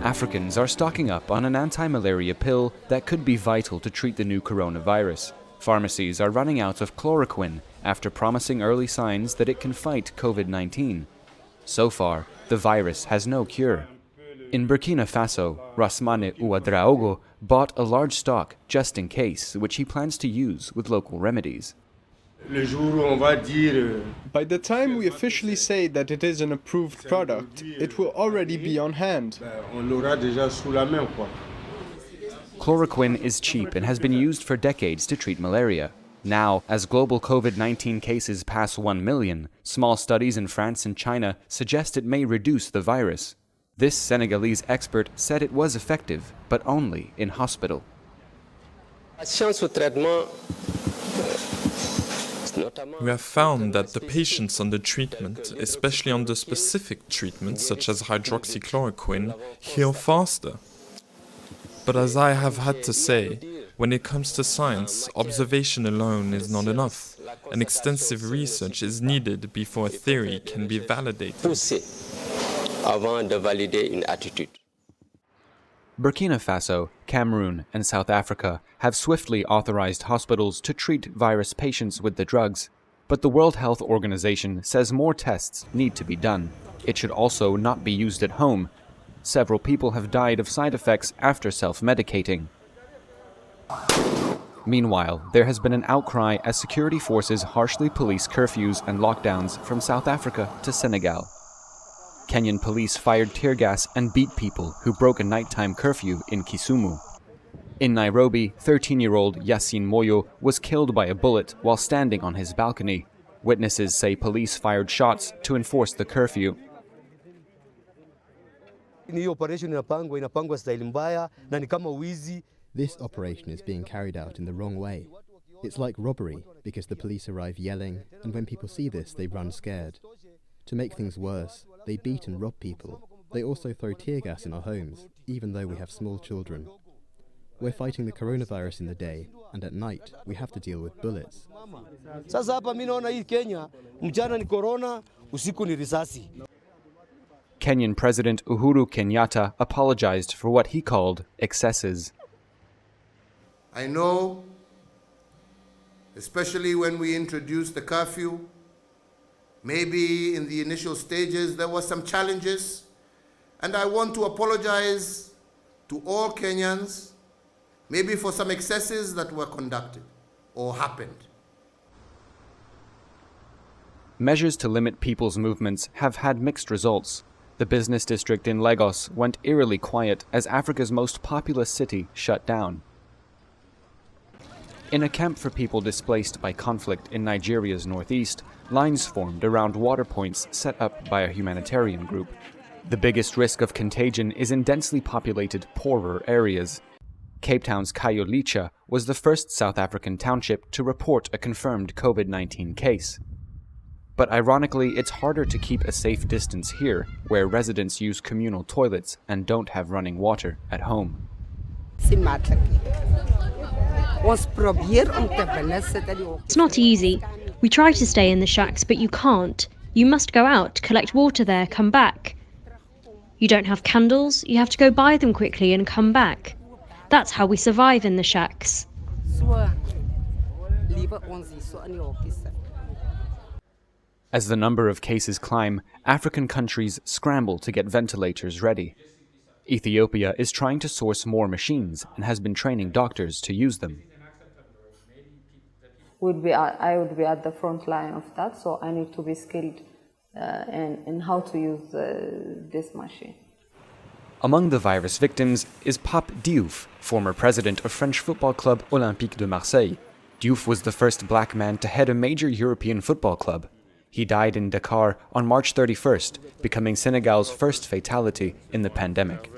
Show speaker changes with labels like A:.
A: Africans are stocking up on an anti-malaria pill that could be vital to treat the new coronavirus. Pharmacies are running out of chloroquine after promising early signs that it can fight COVID-19. So far, the virus has no cure. In Burkina Faso, Rasmane Ouadraogo bought a large stock just in case, which he plans to use with local remedies.
B: By the time we officially say that it is an approved product, it will already be on hand.
A: Chloroquine is cheap and has been used for decades to treat malaria. Now, as global COVID-19 cases pass 1 million, small studies in France and China suggest it may reduce the virus. This Senegalese expert said it was effective, but only in hospital.
C: We have found that the patients under treatment, especially under specific treatments such as hydroxychloroquine, heal faster. But as I have had to say, when it comes to science, observation alone is not enough, and extensive research is needed before a theory can be validated.
A: Burkina Faso, Cameroon, and South Africa have swiftly authorized hospitals to treat virus patients with the drugs. But the World Health Organization says more tests need to be done. It should also not be used at home. Several people have died of side effects after self-medicating. Meanwhile, there has been an outcry as security forces harshly police curfews and lockdowns from South Africa to Senegal. Kenyan police fired tear gas and beat people who broke a nighttime curfew in Kisumu. In Nairobi, 13-year-old Yassine Moyo was killed by a bullet while standing on his balcony. Witnesses say police fired shots to enforce the curfew.
D: This operation is being carried out in the wrong way. It's like robbery because the police arrive yelling, and when people see this, they run scared. To make things worse, they beat and rob people. They also throw tear gas in our homes, even though we have small children. We're fighting the coronavirus in the day, and at night we have to deal with bullets.
A: Kenyan President Uhuru Kenyatta apologized for what he called excesses.
E: I know, especially when we introduced the curfew, maybe in the initial stages there were some challenges, and I want to apologize to all Kenyans, maybe for some excesses that were conducted or happened.
A: Measures to limit people's movements have had mixed results. The business district in Lagos went eerily quiet as Africa's most populous city shut down. In a camp for people displaced by conflict in Nigeria's northeast, lines formed around water points set up by a humanitarian group. The biggest risk of contagion is in densely populated, poorer areas. Cape Town's Kayolicha was the first South African township to report a confirmed COVID-19 case. But ironically, it's harder to keep a safe distance here, where residents use communal toilets and don't have running water at home.
F: It's not easy. We try to stay in the shacks, but you can't. You must go out, collect water there, come back. You don't have candles, you have to go buy them quickly and come back. That's how we survive in the shacks.
A: As the number of cases climb, African countries scramble to get ventilators ready. Ethiopia is trying to source more machines and has been training doctors to use them.
G: I would be at the front line of that, so I need to be skilled in how to use this machine.
A: Among the virus victims is Pape Diouf, former president of French football club Olympique de Marseille. Diouf was the first black man to head a major European football club. He died in Dakar on March 31st, becoming Senegal's first fatality in the pandemic.